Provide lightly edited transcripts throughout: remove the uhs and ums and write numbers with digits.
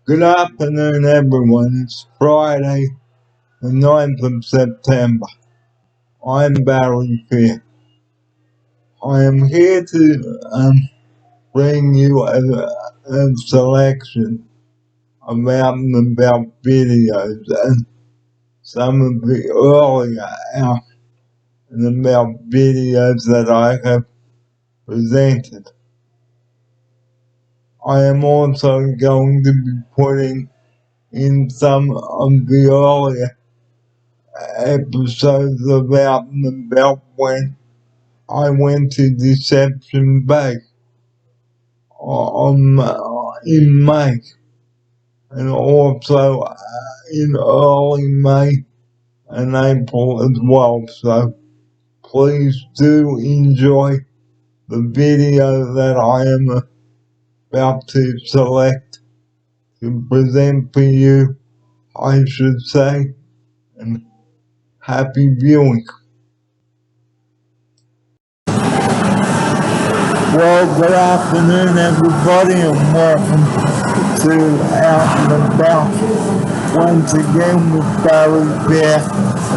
Good afternoon, everyone. It's Friday, the 9th of September. I'm Barry Fair. I am here to bring you a selection about videos and some of the earlier out and about videos that I have presented. I am also going to be putting in some of the earlier episodes about when I went to Deception Bay in May, and also in early May and April as well. So please do enjoy the video that I am about to select to present for you, I should say, and happy viewing. Well, good afternoon, everybody, and welcome to Out and About once again with Barry Bear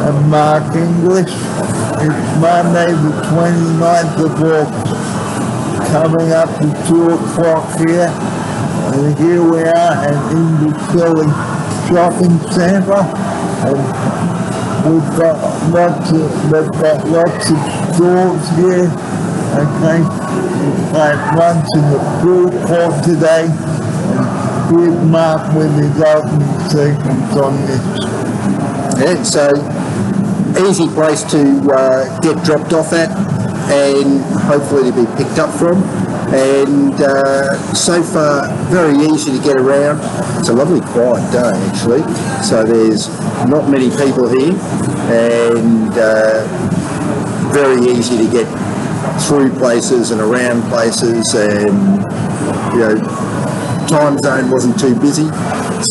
and Mark English. It's Monday the 29th of August, coming up to 2 o'clock here, and here we are at Inversilly Shopping Centre, and we've got lots of stores here. Okay, we've had lunch in the food court today, and here's Mark with his opening sequence on this. Yeah, so easy place to get dropped off at and hopefully to be picked up from, and so far very easy to get around. It's a lovely quiet day actually, so there's not many people here, and very easy to get through places and around places, and time zone wasn't too busy,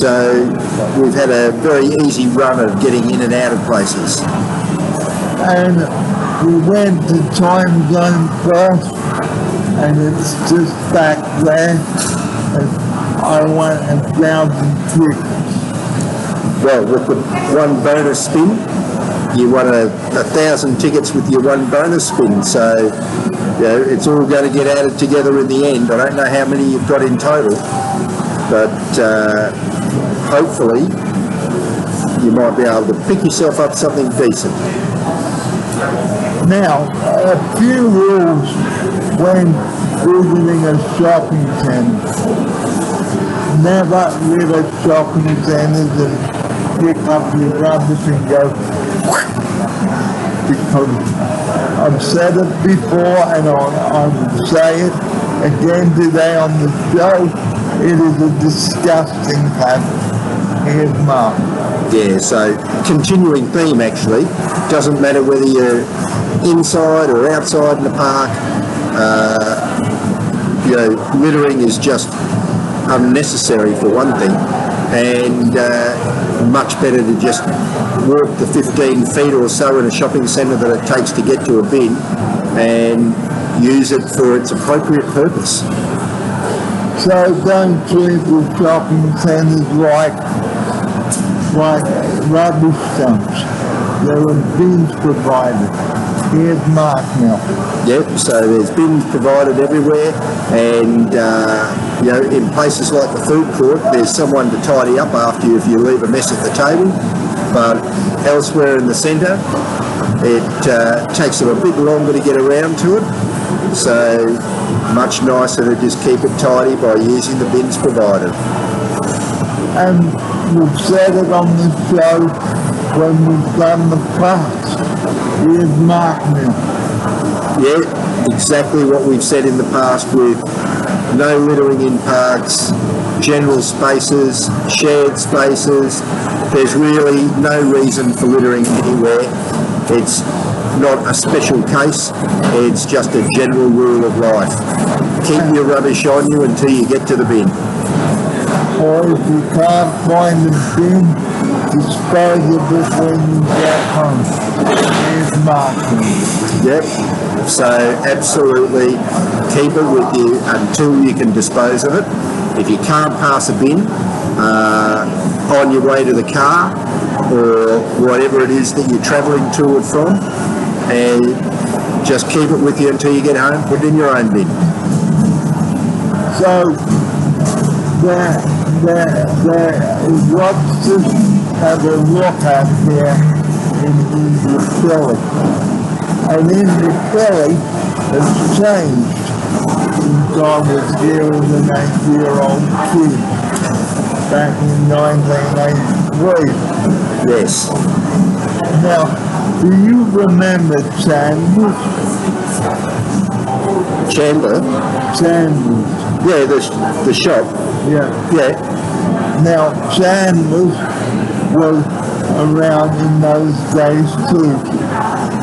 so we've had a very easy run of getting in and out of places. And we went to time zone first, and it's just back there, and I won 1,000 tickets. Well, with the one bonus spin, you won 1,000 tickets with your one bonus spin, so it's all going to get added together in the end. I don't know how many you've got in total, but hopefully you might be able to pick yourself up something decent. Now, a few rules when visiting a shopping centre. Never live at shopping centres and pick up your rubbish and go, because I've said it before and I will say it again today on the show. It is a disgusting habit. Here's Mark. Yeah, so continuing theme actually. Doesn't matter whether you're inside or outside in the park. Littering is just unnecessary for one thing, and much better to just walk the 15 feet or so in a shopping centre that it takes to get to a bin and use it for its appropriate purpose. So don't treat the shopping centres like rubbish dumps. There are bins provided. Here's Mark now. Yep, so there's bins provided everywhere, and in places like the food court, there's someone to tidy up after you if you leave a mess at the table. But elsewhere in the centre, it takes them a bit longer to get around to it, so much nicer to just keep it tidy by using the bins provided. And we've said it on the show when we've done the parks. Here's Mark now. Yeah, exactly what we've said in the past with no littering in parks, general spaces, shared spaces. There's really no reason for littering anywhere. It's not a special case, it's just a general rule of life. Keep your rubbish on you until you get to the bin. Or if you can't find the bin, dispose of it when you get home. Here's Mark. Yep, So absolutely keep it with you until you can dispose of it. If you can't pass a bin on your way to the car or whatever it is that you're travelling to and from, and just keep it with you until you get home, put it in your own bin. So the lobsters have a look out there in the belly. And in the belly has changed since I was here as an 8-year-old kid back in 1983. Yes. Now, do you remember Chandler's? Chandler? Chandler's. Yeah, the shop. Yeah. Yeah. Now, Chandler's was around in those days too.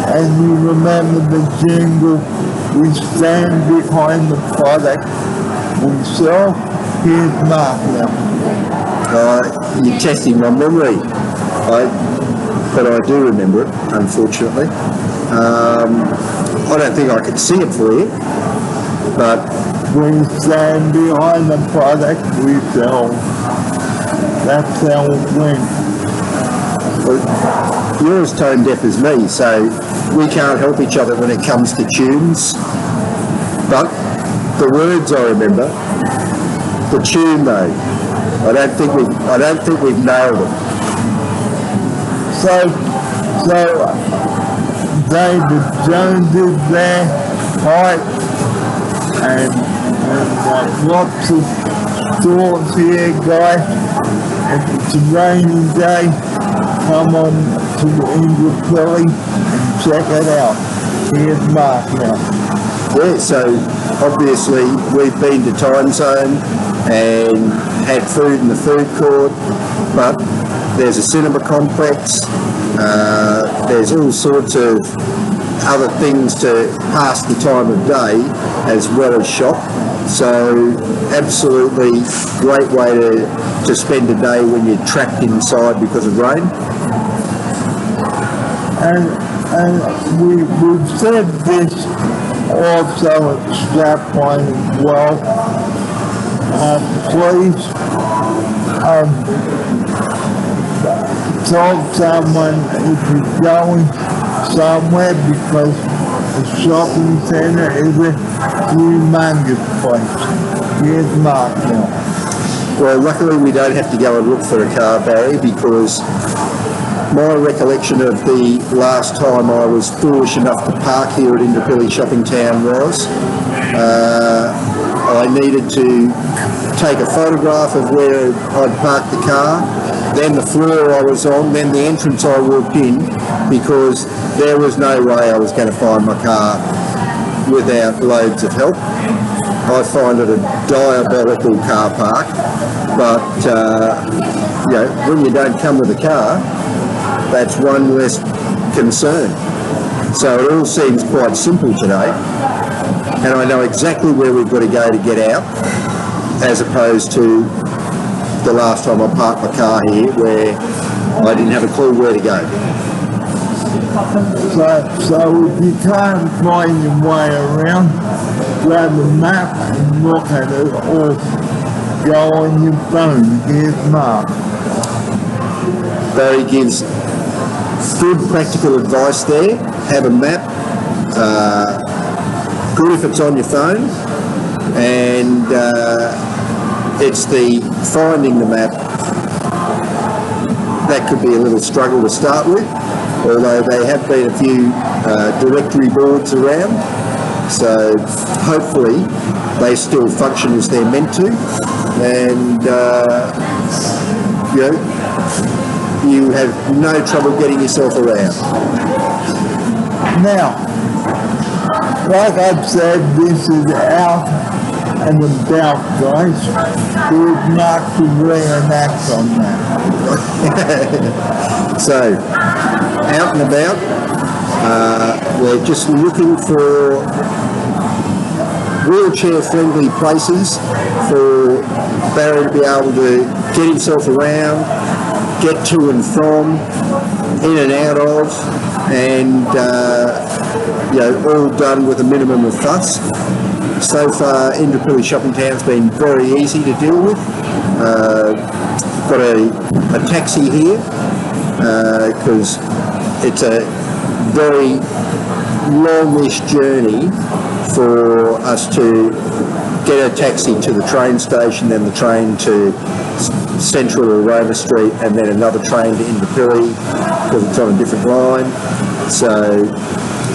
And you remember the jingle, we stand behind the product we sell. Here's Mark now. You're testing my memory. But I do remember it, unfortunately. I don't think I could sing it for you, but we stand behind the product we sell. That's how it went. well, you're as tone deaf as me, so we can't help each other when it comes to tunes. But the words I remember, the tune though, I don't think we've nailed it. So David Jones is there, right? And lots of stores here, guys. If it's a rainy day, come on to Indooroopilly and check it out. Here's Mark now. Yeah, so obviously we've been to Time Zone and had food in the food court, but there's a cinema complex, there's all sorts of other things to pass the time of day as well as shop. So absolutely great way to spend a day when you're trapped inside because of rain. And we've said this also at Strapline as well. Please tell someone if you're going somewhere, because the shopping centre is a humongous place. Here's Mark now. Well, luckily we don't have to go and look for a car, Barry, because my recollection of the last time I was foolish enough to park here at Indooroopilly Shopping Town was I needed to take a photograph of where I'd parked the car, then the floor I was on, then the entrance I walked in, because there was no way I was going to find my car without loads of help. I find it a diabolical car park, but when you don't come with a car, that's one less concern. So it all seems quite simple today, and I know exactly where we've got to go to get out, as opposed to the last time I parked my car here where I didn't have a clue where to go. So if you can't find your way around, grab a map and look at it, or go on your phone. Here's Mark. Barry gives good practical advice there. Have a map. Good if it's on your phone, and it's the finding the map that could be a little struggle to start with, although there have been a few directory boards around, so hopefully they still function as they're meant to, and you have no trouble getting yourself around. Now, like I've said, this is out and about, guys. Here's Mark to reenact on that. So, out and about, we're just looking for wheelchair-friendly places for Barry to be able to get himself around, get to and from, in and out of, and all done with a minimum of fuss. So far, Indooroopilly Shopping Town's been very easy to deal with. Got a taxi here because it's a very longish journey for us to get a taxi to the train station, then the train to Central or Roma Street, and then another train to Indooroopilly because it's on a different line. So,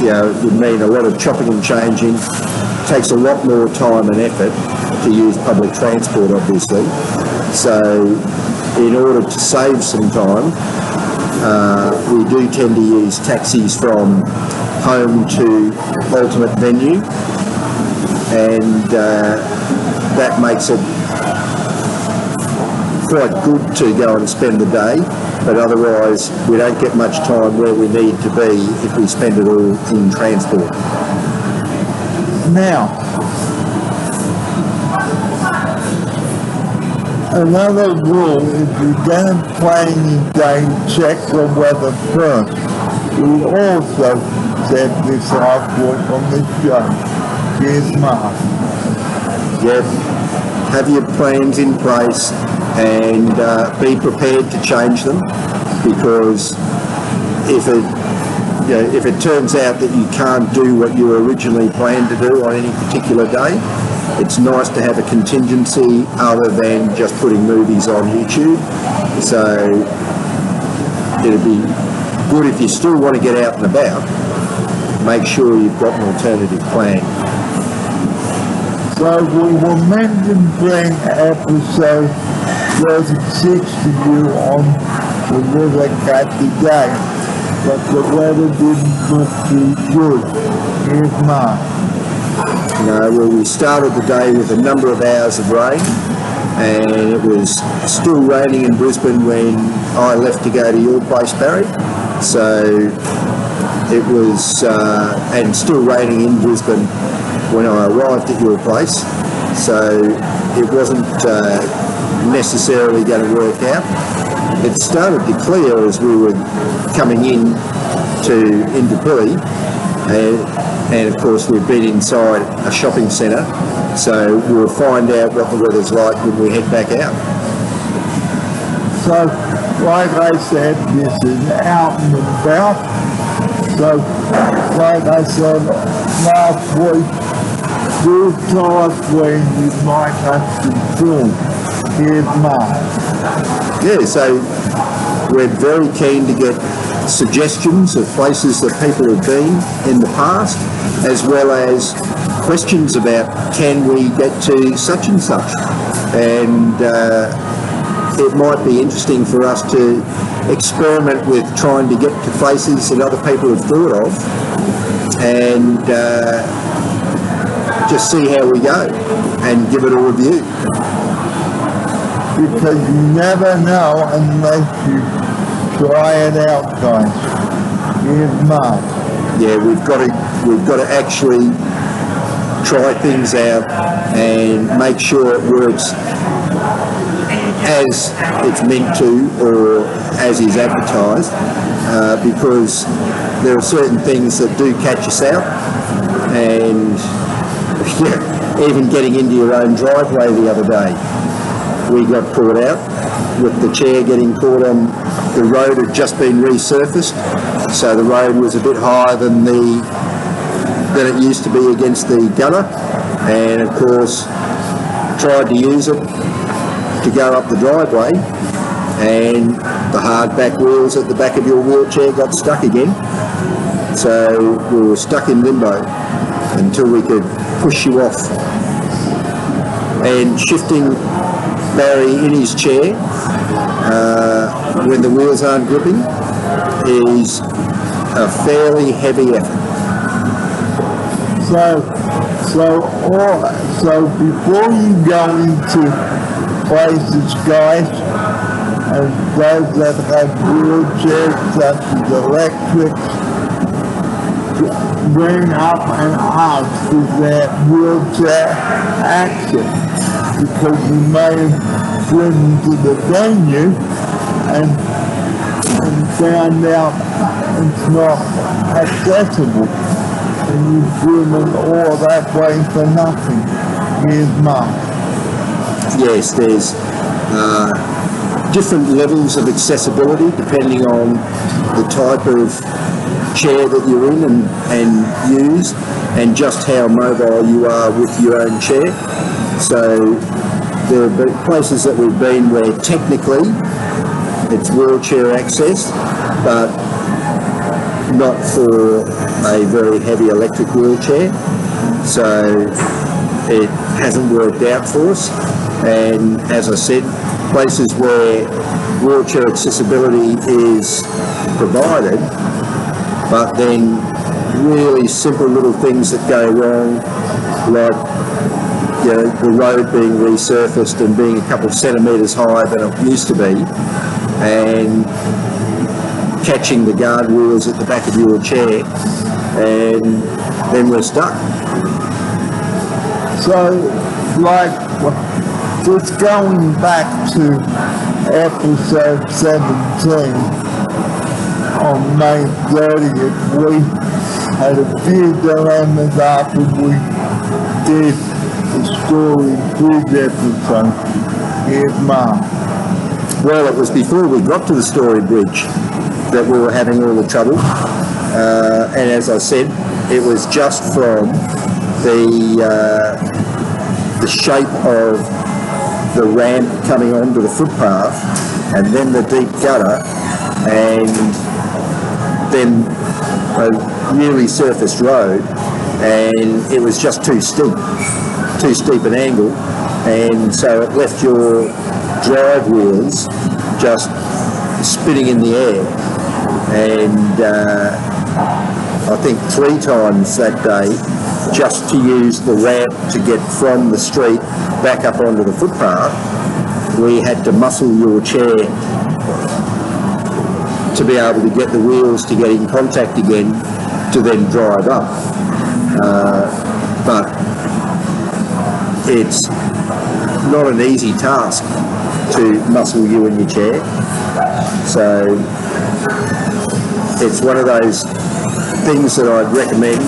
it would mean a lot of chopping and changing. Takes a lot more time and effort to use public transport, obviously. So, in order to save some time, we do tend to use taxis from home to ultimate venue, and that makes it quite good to go and spend the day, but otherwise we don't get much time where we need to be if we spend it all in transport. Now, another rule, if you're going to play any game, check the weather first. We also said this last week on the show. Here's Mark. Yep. Have your plans in place and be prepared to change them, because if it turns out that you can't do what you originally planned to do on any particular day, it's nice to have a contingency other than just putting movies on YouTube. So it'd be good if you still want to get out and about, make sure you've got an alternative plan. So we were meant to bring episode 36 to you on the River Cat today, but the weather didn't look too good. Here's Mark. No, well, we started the day with a number of hours of rain, and it was still raining in Brisbane when I left to go to your place, Barry. So it was, and still raining in Brisbane when I arrived at your place. So it wasn't necessarily going to work out. It started to clear as we were coming in to Indooroopilly, and of course we've been inside a shopping centre, so we'll find out what the weather's like when we head back out. So, like I said, this is out and about. So, like I said last week, do tell us when you might have to film. Here's Mark. Yeah, so we're very keen to get suggestions of places that people have been in the past, as well as questions about can we get to such and such. And it might be interesting for us to experiment with trying to get to places that other people have thought of, and just see how we go and give it a review. Because you never know unless you try it out, guys. Here's Mark. Yeah, we've got to actually try things out and make sure it works as it's meant to, or as is advertised, because there are certain things that do catch us out, and even getting into your own driveway the other day, we got caught out with the chair getting caught on. The road had just been resurfaced, so the road was a bit higher than it used to be against the gutter, and of course tried to use it to go up the driveway, and the hard back wheels at the back of your wheelchair got stuck again, so we were stuck in limbo until we could push you off. And shifting Barry in his chair when the wheels aren't gripping is a fairly heavy effort. So before you go into places, guys, and those that have wheelchairs such as electrics, bring up and ask for their wheelchair access, because you may have driven to the venue and found out it's not accessible. and you've driven all that way for nothing. Here's Mark. Yes, there's different levels of accessibility depending on the type of chair that you're in and use, and just how mobile you are with your own chair. So there have been places that we've been where technically it's wheelchair access, but not for a very heavy electric wheelchair. So it hasn't worked out for us. And as I said, places where wheelchair accessibility is provided, but then really simple little things that go wrong, like the road being resurfaced and being a couple of centimetres higher than it used to be, and catching the guard wheels at the back of your chair, and then we're stuck. So, like, just going back to episode 17, on May 30th, we had a few dilemmas after we did the Story Bridge episode. Here's Mark. Well, it was before we got to the Story Bridge that we were having all the trouble. And as I said, it was just from the shape of the ramp coming onto the footpath, and then the deep gutter, and then a newly surfaced road, and it was just too steep an angle, and so it left your drive wheels just spinning in the air. And I think 3 times that day, just to use the ramp to get from the street back up onto the footpath, we had to muscle your chair to be able to get the wheels to get in contact again to then drive up. But it's not an easy task to muscle you in your chair. So it's one of those things that I'd recommend.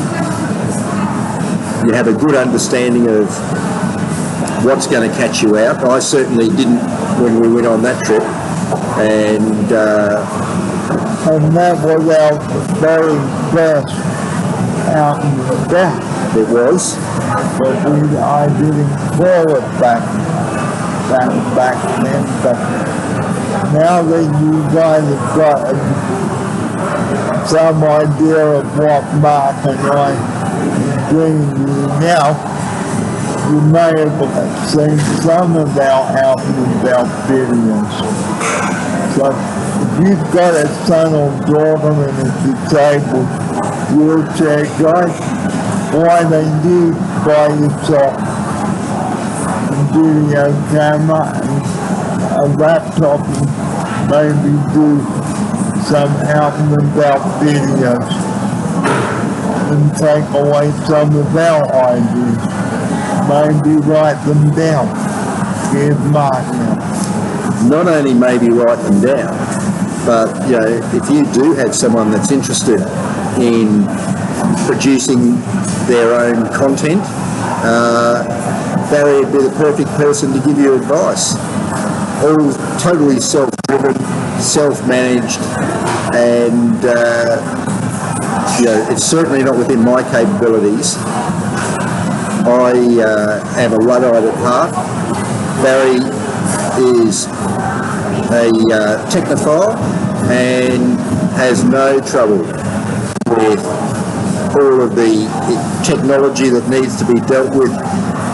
You have a good understanding of what's going to catch you out. I certainly didn't when we went on that trip, and that was our very first out and about. it was. But I didn't call it back then. But now that you guys have got some idea of what Mark and I are doing now, you may have seen some of our out and about videos. So if you've got a son or daughter and a disabled wheelchair guy, why don't you buy yourself a video camera and a laptop and maybe do some out and about videos and take away some of our ideas. Maybe write them down. Here's Mark now. Not only maybe write them down, but if you do have someone that's interested in producing their own content, Barry would be the perfect person to give you advice. All totally self-driven, self-managed, and it's certainly not within my capabilities. I am a Luddite at heart. Barry is a technophile and has no trouble with all of the technology that needs to be dealt with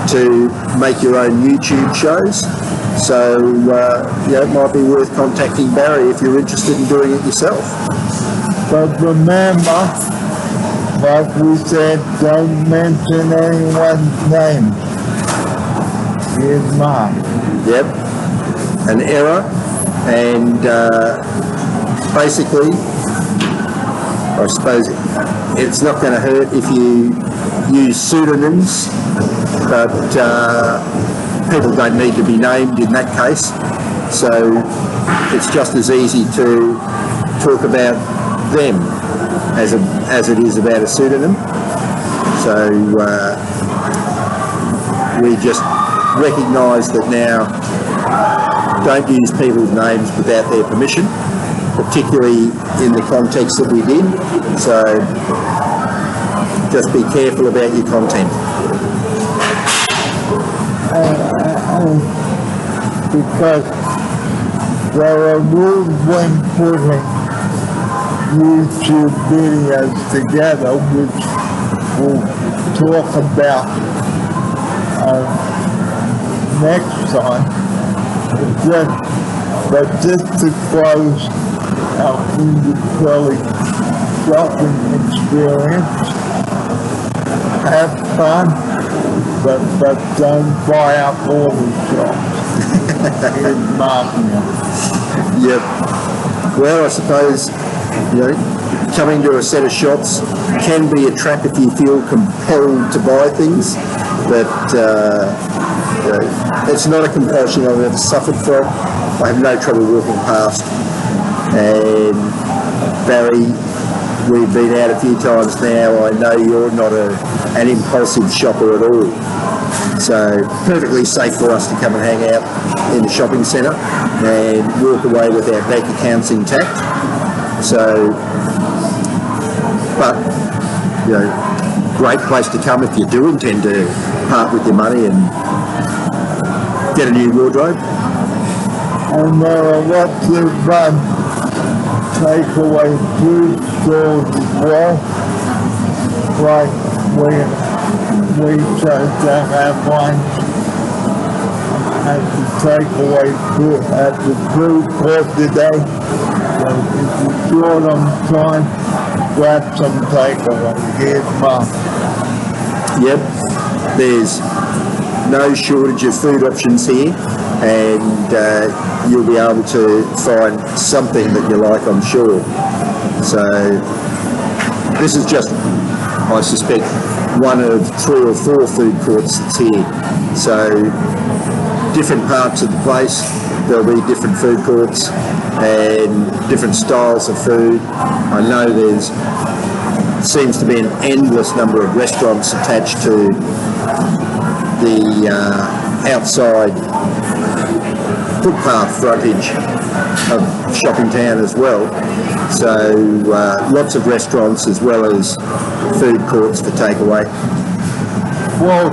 to make your own YouTube shows. So, it might be worth contacting Barry if you're interested in doing it yourself. But remember, like we said, don't mention anyone's name. Here's Mark. Yep, an error, and basically, I suppose it's not going to hurt if you use pseudonyms, but people don't need to be named in that case, so it's just as easy to talk about them as it is about a pseudonym. So we just recognise that now don't use people's names without their permission, particularly in the context that we did. So just be careful about your content. Because there are rules when putting YouTube videos together, which we'll talk about next time. But just to close our Indooroopilly shopping experience, have fun, but don't buy up all the shops. In Markham. Yep. Well, I suppose, coming to a set of shops can be a trap if you feel compelled to buy things, but it's not a compulsion I've ever suffered from. I have no trouble walking past. And Barry, we've been out a few times now. I know you're not an impulsive shopper at all. So perfectly safe for us to come and hang out in the shopping centre and walk away with our bank accounts intact. So, but, great place to come if you do intend to part with your money and get a new wardrobe. And there are lots of takeaway food stores as well. Like we chose to have lunch at the takeaway food at the food court today. So if you're short on time, grab some takeaway. Here's mine. Yep, there's no shortage of food options here, and you'll be able to find something that you like, I'm sure. So this is just, I suspect, one of 3 or 4 food courts that's here. So different parts of the place, there'll be different food courts and different styles of food. I know there's seems to be an endless number of restaurants attached to the outside footpath frontage of Shopping Town as well. So lots of restaurants as well as food courts for takeaway. Well,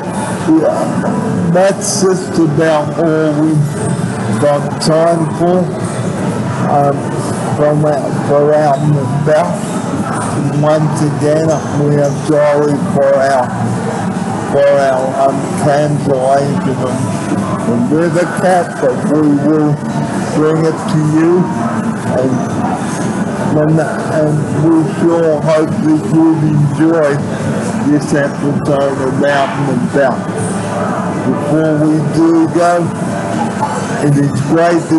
that's just about all we've got time for out and about. Once again, we are sorry for our cancellation of River Cat, but we will bring it to you, and we sure hope that you've enjoyed this episode of Out and About. Before we do go, it is great to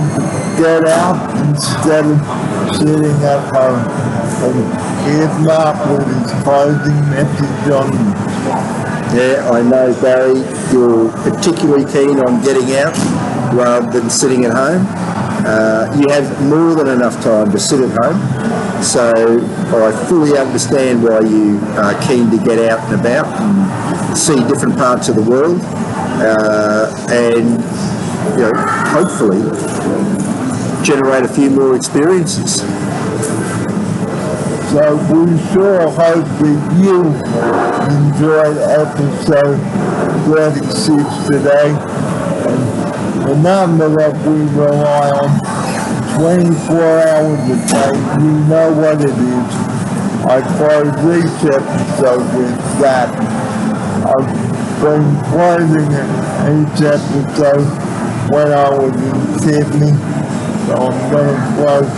get out instead of sitting at home. And here's Mark with his closing message on you. Yeah, I know, Barry, you're particularly keen on getting out rather than sitting at home. You have more than enough time to sit at home, so I fully understand why you are keen to get out and about and see different parts of the world, and hopefully generate a few more experiences. So we sure hope that you enjoyed episode 36 today. And remember that we rely on 24 hours a day. You know what it is. I close each episode with that. I've been closing each episode when I was in Sydney. So I'm going to close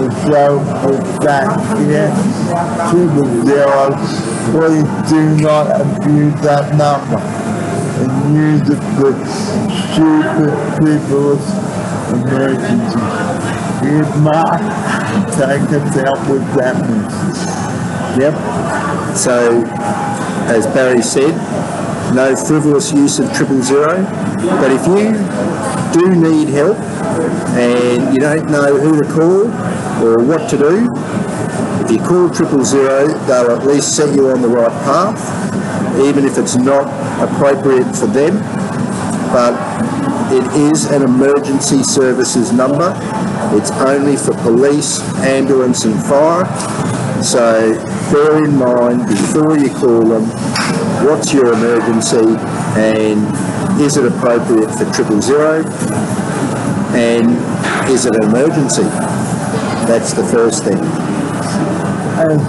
the show with that here to the 0. Please do not abuse that number and use it for stupid people's emergencies. Here's Mark, take us out with that message. Yep. So, as Barry said, no frivolous use of 000, but if you do need help and you don't know who to call or what to do, If you call 000, they'll at least set you on the right path, even if it's not appropriate for them. But it is an emergency services number. It's only for police, ambulance and fire. So bear in mind before you call them, what's your emergency and is it appropriate for 000 and is it an emergency? That's the first thing. And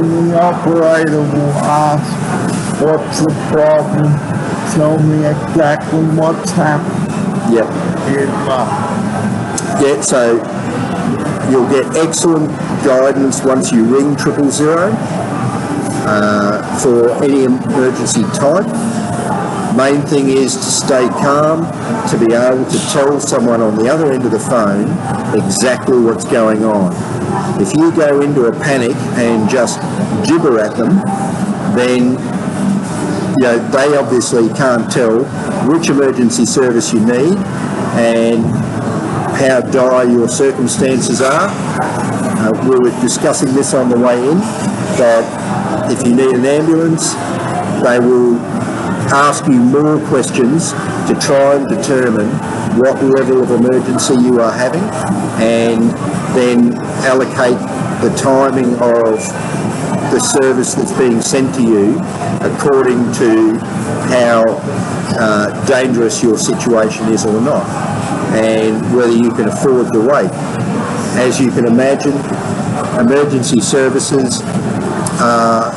the operator will ask, what's the problem? Tell me exactly what's happened. Yep. Yeah, so you'll get excellent guidance once you ring 000 for any emergency type. Main thing is to stay calm, to be able to tell someone on the other end of the phone exactly what's going on. If you go into a panic and just gibber at them, then they obviously can't tell which emergency service you need and how dire your circumstances are. We were discussing this on the way in, that if you need an ambulance, they will ask you more questions to try and determine what level of emergency you are having and then allocate the timing of the service that's being sent to you according to how dangerous your situation is or not, and whether you can afford to wait. As you can imagine, emergency services are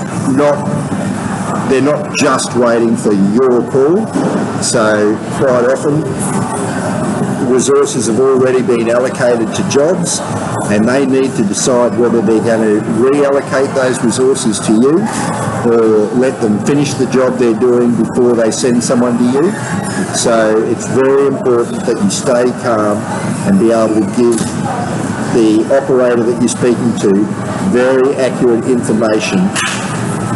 they're not just waiting for your call, so quite often resources have already been allocated to jobs and they need to decide whether they're going to reallocate those resources to you or let them finish the job they're doing before they send someone to you. So it's very important that you stay calm and be able to give the operator that you're speaking to very accurate information,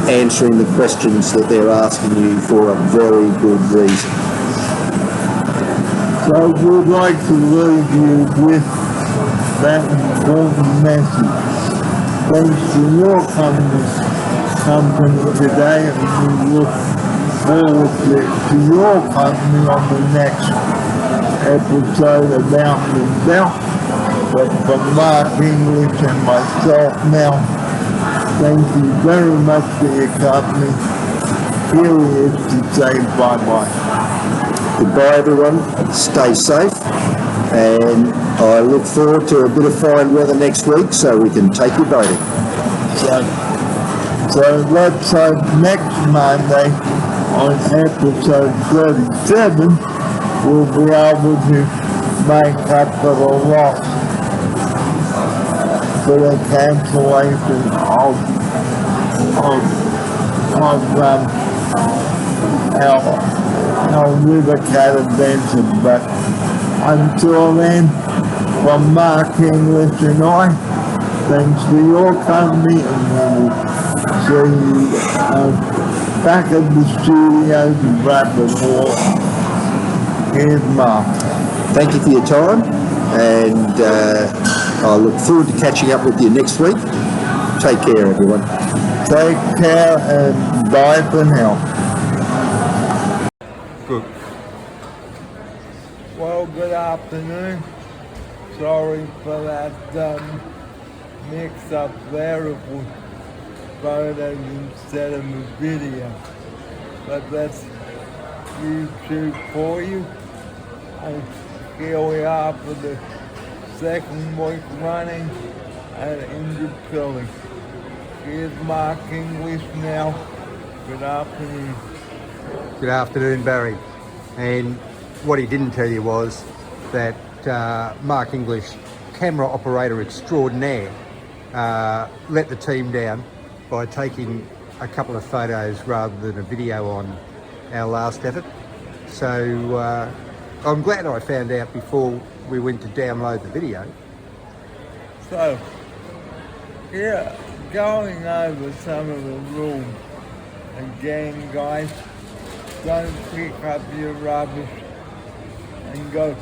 answering the questions that they're asking you for a very good reason. So we'd like to leave you with that important message. Thanks to your company today, and we look forward to your company on the next episode of Mountain and Belt. But from Mark English and myself now, thank you very much for your company. Here it is to say bye-bye. Goodbye everyone, stay safe, and I look forward to a bit of fine weather next week so we can take you boating. So let's hope next Monday on episode 37 we'll be able to make up for the loss, for the cancellation of our River Cat adventure. But until then, from Mark English and I, thanks for your company, and we will see you back at the studio to Rapid War. Here's Mark. Thank you for your time, and I look forward to catching up with you next week. Take care, everyone. Take care and bye for now. Good. Well, good afternoon. Sorry for that mix-up there. It was photos instead of a video. But that's YouTube for you. And here we are for the second week running at Indooroopilly. Here's Mark English now. Good afternoon. Good afternoon, Barry. And what he didn't tell you was that Mark English, camera operator extraordinaire, let the team down by taking a couple of photos rather than a video on our last effort. So I'm glad I found out before we went to download the video. So, yeah, going over some of the rules again, guys. Don't pick up your rubbish and go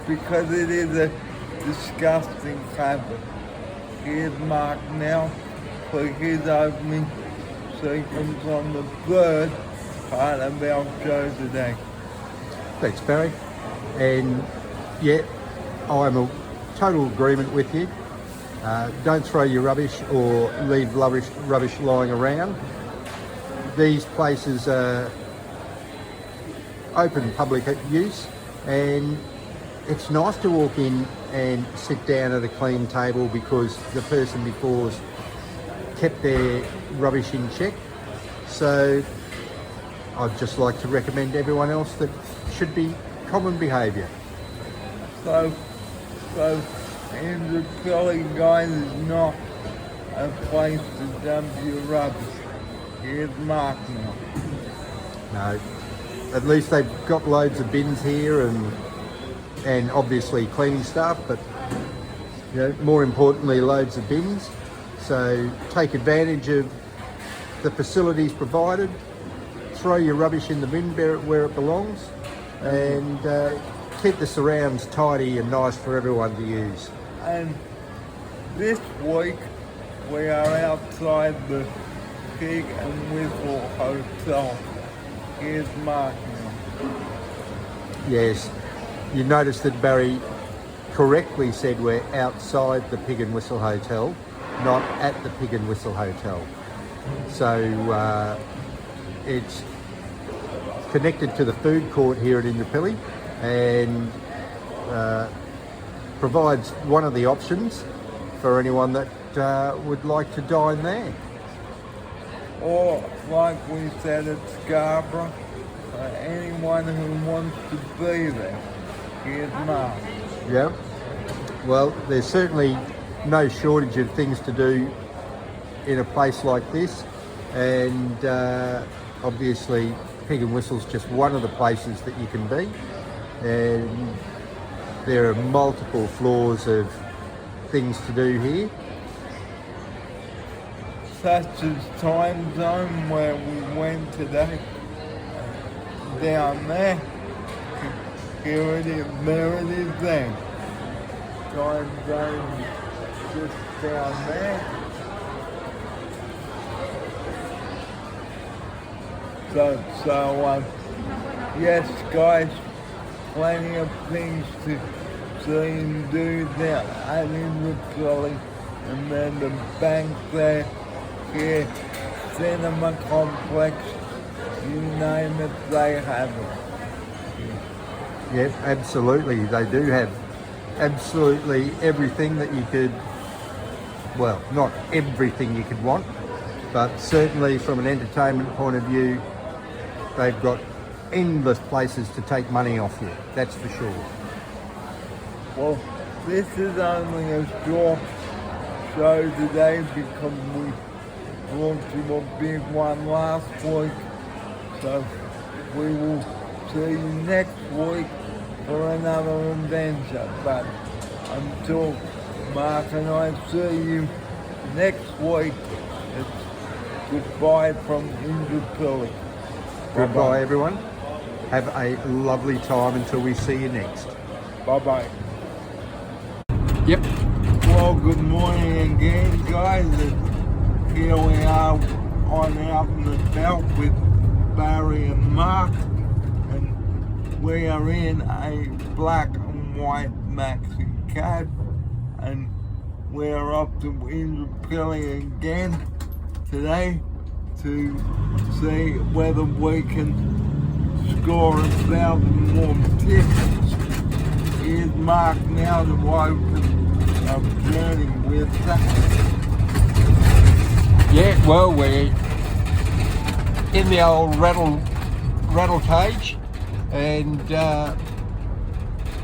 because it is a disgusting habit. Here's Mark now for his opening sequence on the third part of our show today. Thanks, Barry. And yeah, I'm a total agreement with you. Don't throw your rubbish or leave rubbish lying around. These places are open public use, and it's nice to walk in and sit down at a clean table because the person before's kept their rubbish in check. So I'd just like to recommend everyone else that should be common behaviour. So Indooroopilly, guys, is not a place to dump your rubbish. Here's Mark now. No, at least they've got loads of bins here and obviously cleaning staff, but more importantly, loads of bins. So take advantage of the facilities provided. Throw your rubbish in the bin where it belongs, and keep the surrounds tidy and nice for everyone to use. And this week we are outside the Pig and Whistle Hotel. Here's Mark now. Yes, you noticed that Barry correctly said we're outside the Pig and Whistle Hotel, not at the Pig and Whistle Hotel. So it's connected to the food court here at Indooroopilly, and provides one of the options for anyone that would like to dine there. Or, like we said at Scarborough, anyone who wants to be there. Here's Mark. Yeah. Well, there's certainly no shortage of things to do in a place like this, and obviously Pig and Whistle's just one of the places that you can be, and there are multiple floors of things to do here. Such as Time Zone, where we went today. Down there. Here it is, there it is there. Time Zone just down there. So yes guys, plenty of things to see and do there at Indooroopilly, and then the bank there, here, cinema complex, you name it, they have it. Yeah, absolutely. They do have absolutely everything that you could, well, not everything you could want, but certainly from an entertainment point of view, they've got endless places to take money off you, that's for sure. Well, this is only a short show today because we brought you a big one last week. So we will see you next week for another adventure. But until Mark and I see you next week, it's goodbye from Indooroopilly. Goodbye everyone. Have a lovely time until we see you next. Bye-bye. Yep. Well, good morning again, guys. And here we are on Out and About with Barry and Mark, and we are in a black and white maxi cab, and we're up to Indooroopilly again today to see whether we can score 1,000 more tickets. Here's Mark now to open a journey with that. Yeah, well, we're in the old rattle cage, and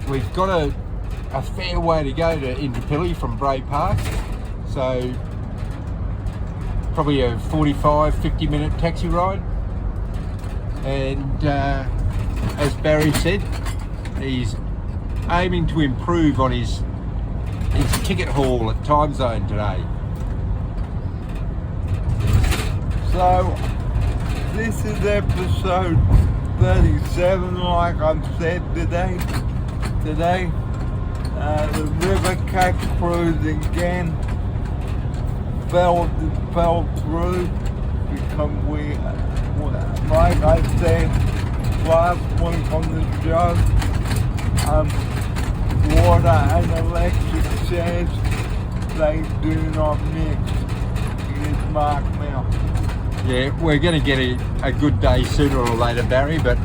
we've got a fair way to go to Indooroopilly from Bray Park, so probably a 45-50 minute taxi ride. And as Barry said, he's aiming to improve on his ticket haul at Time Zone today. So this is episode 37, like I've said today, The River Kangaroos again fell through because we, like I said last week on the show, water and electric chairs, they do not mix. Here's Mark now. Yeah, we're going to get a good day sooner or later, Barry, but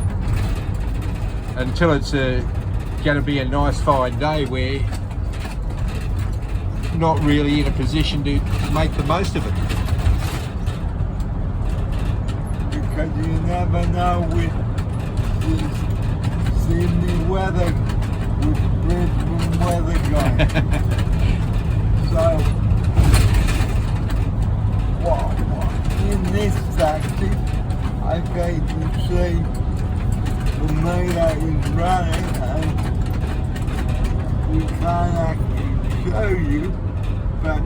until it's going to be a nice fine day, we're not really in a position to make the most of it. Because you never know with this Sydney weather, with Brisbane weather going. So, in this taxi, I get to see the meter is running and we can't actually show you, but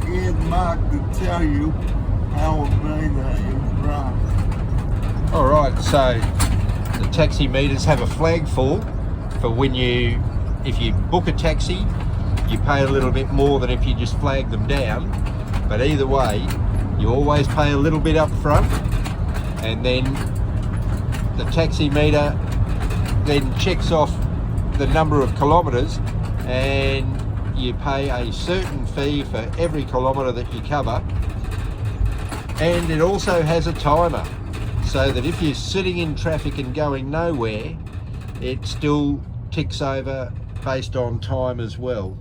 here's Mark to tell you how a meter is run. All right, so the taxi meters have a flag for when if you book a taxi, you pay a little bit more than if you just flag them down. But either way, you always pay a little bit up front, and then the taxi meter then checks off the number of kilometres, and you pay a certain fee for every kilometre that you cover. And it also has a timer, so that if you're sitting in traffic and going nowhere, it still ticks over based on time as well,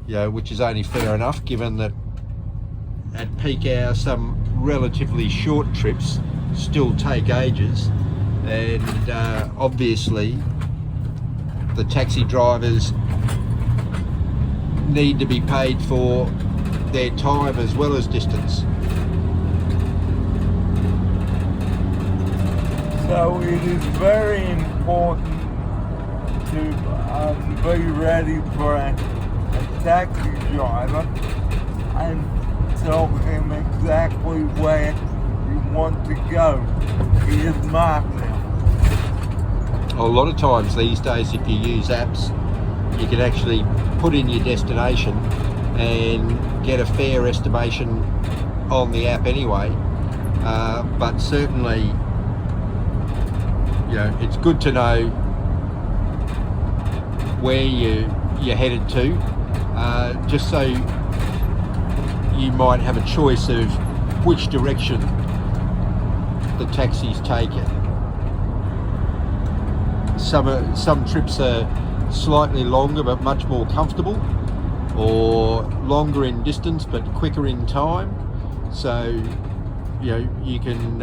which is only fair enough given that at peak hour some relatively short trips still take ages, and obviously the taxi drivers need to be paid for their time as well as distance. So it is very important to be ready for a taxi driver and tell him exactly where you want to go. Here's Mark now. A lot of times these days, if you use apps, you can actually put in your destination and get a fair estimation on the app anyway. But certainly, it's good to know where you're headed to, just so you might have a choice of which direction the taxis take it. Some trips are slightly longer but much more comfortable, or longer in distance but quicker in time. So you can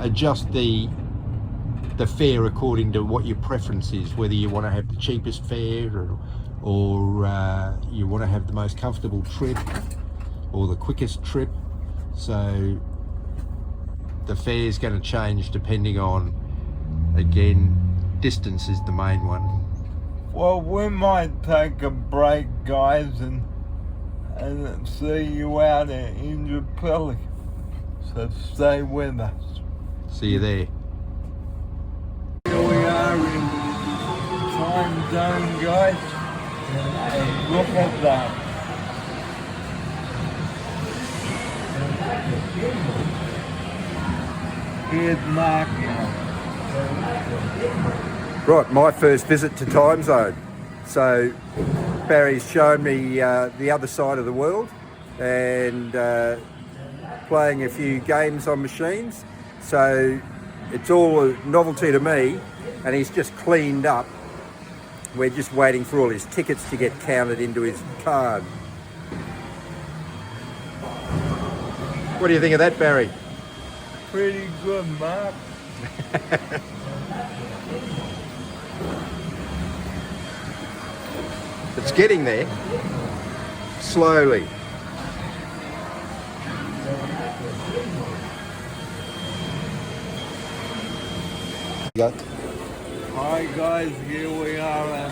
adjust the fare according to what your preference is, whether you want to have the cheapest fare or you want to have the most comfortable trip or the quickest trip. So the fare is going to change depending on, again, distance is the main one. Well, we might take a break, guys, and see you out in Indooroopilly. So stay with us. See you there. Here we are in time zone, guys. And look at that. Here's Mark now. Right, my first visit to time zone. So Barry's shown me the other side of the world and playing a few games on machines. So it's all a novelty to me, and he's just cleaned up. We're just waiting for all his tickets to get counted into his card. What do you think of that, Barry? Pretty good, Mark. It's getting there, slowly. Hi guys, here we are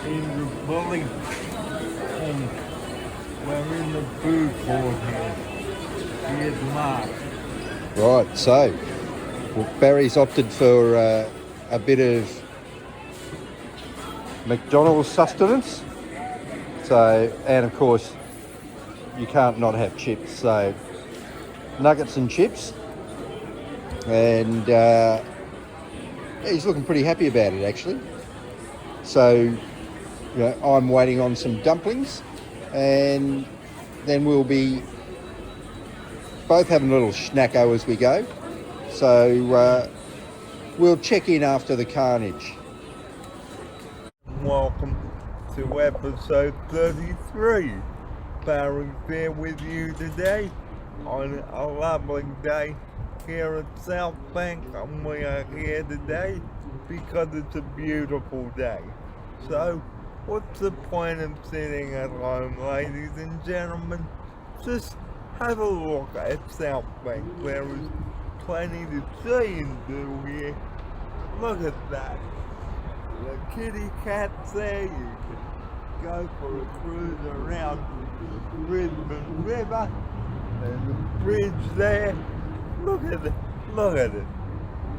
in the bully, and we're in the food court here. Here's Mark. Right, so Barry's opted for a bit of McDonald's sustenance. So, and of course, you can't not have chips. So, nuggets and chips. And he's looking pretty happy about it, actually. So, I'm waiting on some dumplings, and then we'll be both having a little schnacko as we go. So we'll check in after the carnage. Welcome to episode 33. Barry here with you today on a lovely day here at South Bank, and we are here today because it's a beautiful day. So, what's the point of sitting at home, ladies and gentlemen? Just have a look at South Bank. There is plenty to see and do here. Look at that. The kitty cat's there. You can go for a cruise around the Brisbane River. There's a bridge there. Look at it. Look at it.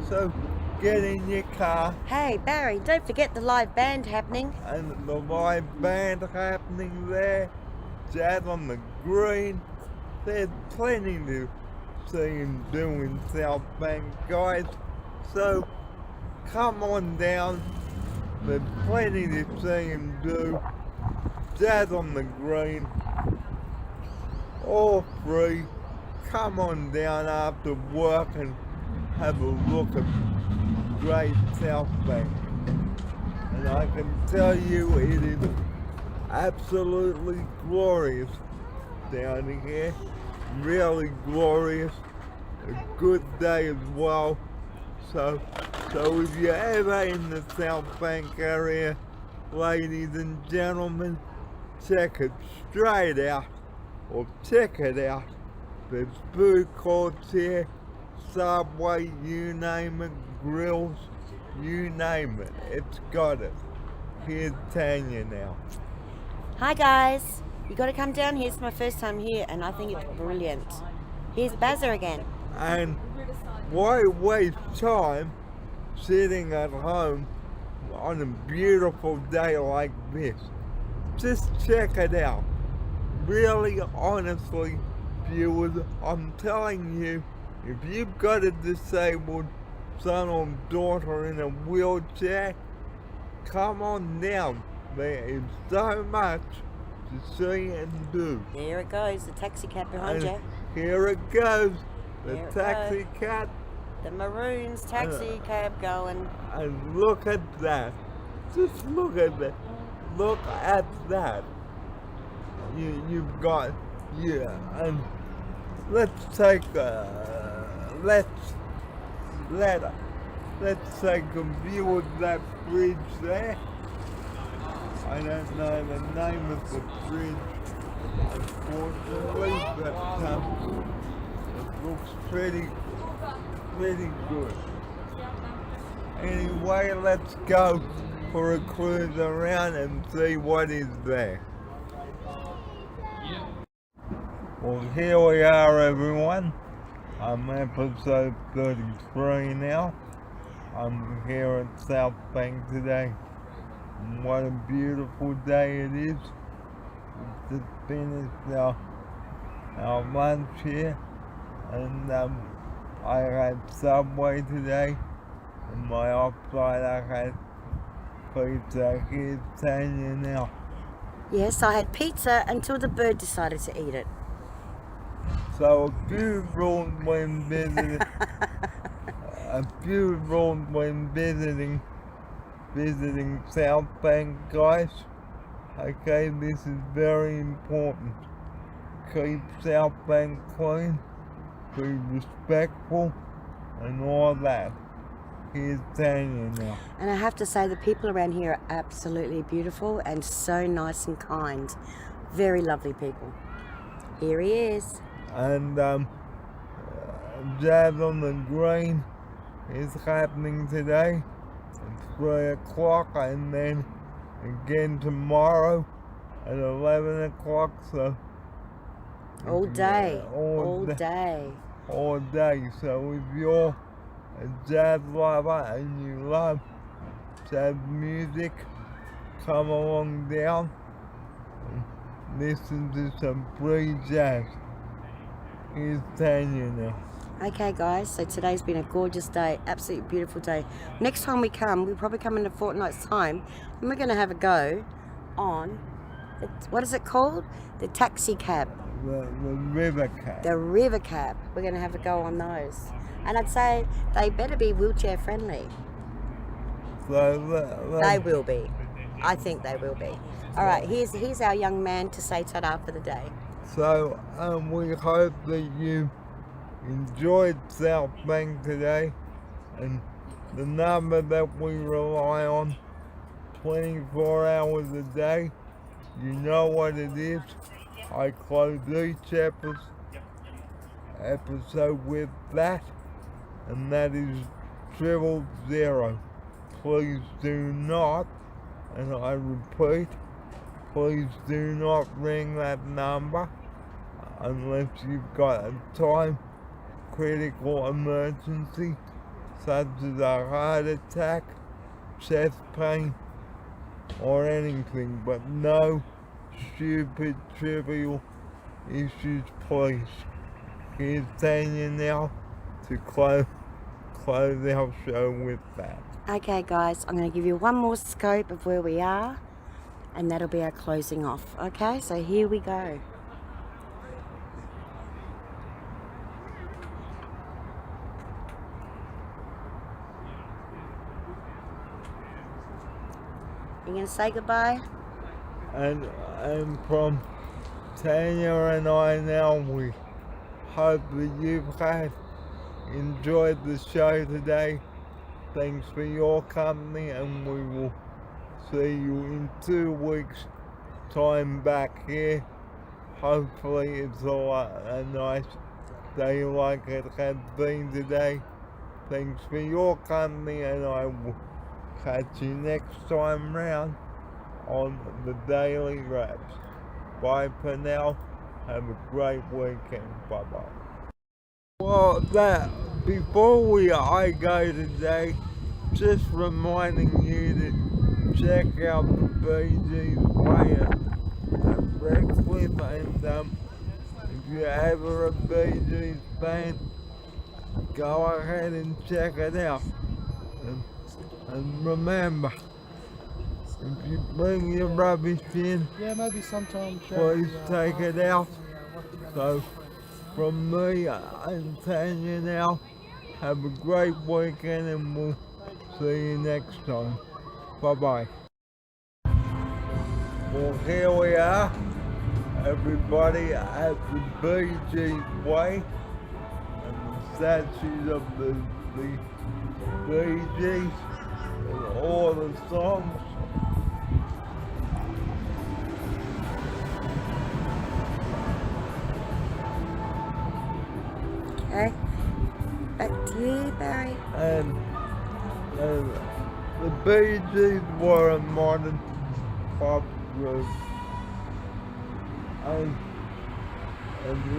So, get in your car. Hey Barry, don't forget the live band happening. And the live band happening there, Jazz on the Green. There's plenty to see and do in South Bank, guys. So come on down. There's plenty to see and do. Jazz on the Green, all free. Come on down after work and have a look at great South Bank. And I can tell you it is absolutely glorious down here. Really glorious. A good day as well. So if you're ever in the South Bank area, ladies and gentlemen, check it straight out, or check it out. There's food courts here, Subway, you name it, grills, you name it, it's got it. Here's Tanya now. Hi guys, you got to come down here. It's my first time here and I think it's brilliant. Here's Bazza again. And why waste time sitting at home on a beautiful day like this? Just check it out. Really, honestly, viewers, I'm telling you, if you've got a disabled son or daughter in a wheelchair, come on down. There is so much to see and do. There it goes, the taxi cab behind And you. here it goes, the Here it taxi cat. The Maroons taxi cab going. And look at that. Just look at that. Look at that. You've got, yeah, and let's take let's take a view of that bridge there. I don't know the name of the bridge, unfortunately, but it looks pretty good. Anyway, let's go for a cruise around and see what is there. Well, here we are, everyone. I'm episode 33 now. I'm here at South Bank today. And what a beautiful day it is. We've just finished our lunch here. And I had Subway today. And my offside I had pizza. Here's Tanya now. Yes, I had pizza until the bird decided to eat it. So a few rules when visiting South Bank, guys. Okay, this is very important. Keep South Bank clean, be respectful, and all that. Here's Tanya now. And I have to say the people around here are absolutely beautiful and so nice and kind. Very lovely people. Here he is. And Jazz on the Green is happening today at 3 o'clock, and then again tomorrow at 11 o'clock. So All day. all day. all day. So if you're a jazz lover and you love jazz music, come along down and listen to some free jazz. Here's Tanya now. Okay, guys, so today's been a gorgeous day, absolutely beautiful day. Next time we come, we'll probably come in a fortnight's time, and we're going to have a go on, what is it called? The taxi cab. The river cat. The river cab. We're going to have a go on those. And I'd say they better be wheelchair friendly. So They will be. I think they will be. All right, here's our young man to say ta-da for the day. So we hope that you enjoyed South Bank today, and the number that we rely on 24 hours a day, you know what it is. I close each episode with that, and that is 000. Please do not, and I repeat, please do not ring that number unless you've got a time critical emergency such as a heart attack, chest pain, or anything, but no stupid trivial issues, please. Here's Tanya now to close our show with that. Okay, guys, I'm going to give you one more scope of where we are, and that'll be our closing off. Okay, so here we go. You going to say goodbye? And from Tanya and I now, we hope that you've enjoyed the show today. Thanks for your company, and we will see you in 2 weeks' time back here. Hopefully it's a nice day like it has been today. Thanks for your company, and I will catch you next time round on the Daily Wraps. Bye for now. Have a great weekend. Bye bye. Well, before I go today, just reminding you to check out the Bee Gees Way at Redcliffe, and if you're ever a Bee Gees fan, go ahead and check it out. And remember, if you bring your rubbish in, maybe sometime. please take it out. So, from me and Tanya now, have a great weekend, and we'll see you next time. Bye bye. Well, here we are, everybody, at the Bee Gees Way, and the statues of the Bee Gees, and all the songs. Okay, back to you, Barry. And the Bee Gees were a modern pop group. And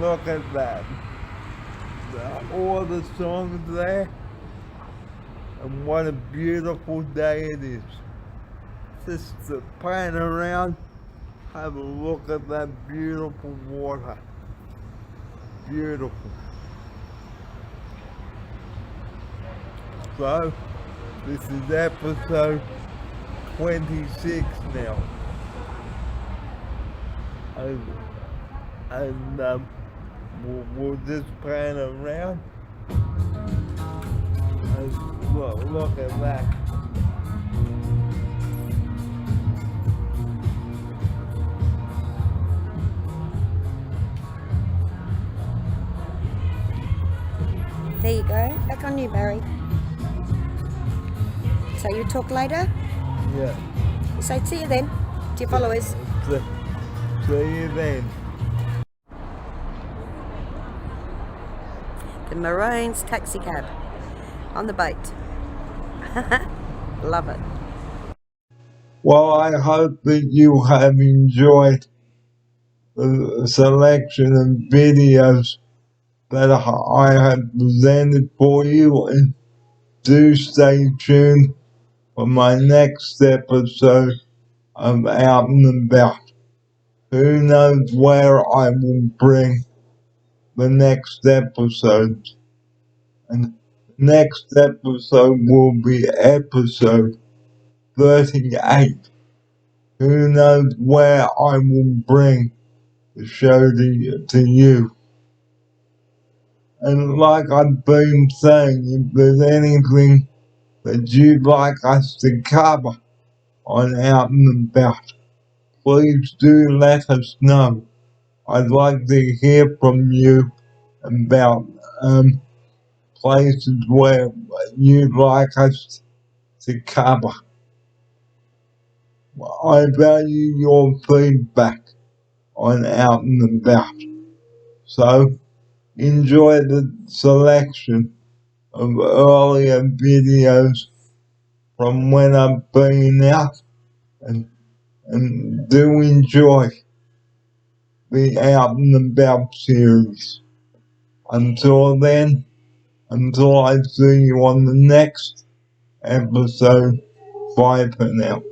look at that. All the songs there. And what a beautiful day it is. Just to pan around, have a look at that beautiful water. Beautiful. So, this is episode 26 now. And we'll just pan around. And look at that. There you go. Back on you, Barry. So you talk later? Yeah. So see you then, to your followers. See you then. The Maroons taxi cab on the boat. Love it. Well, I hope that you have enjoyed the selection of videos that I have presented for you, and do stay tuned for my next episode of out and about. Who knows where I will bring the next episode. And next episode will be episode 38. Who knows where I will bring the show to you. And like I've been saying, if there's anything that you'd like us to cover on Out and About, please do let us know. I'd like to hear from you about places where you'd like us to cover. I value your feedback on Out and About. So enjoy the selection of earlier videos from when I've been out, and do enjoy the Out and About series. Until then, until I see you on the next episode, bye for now.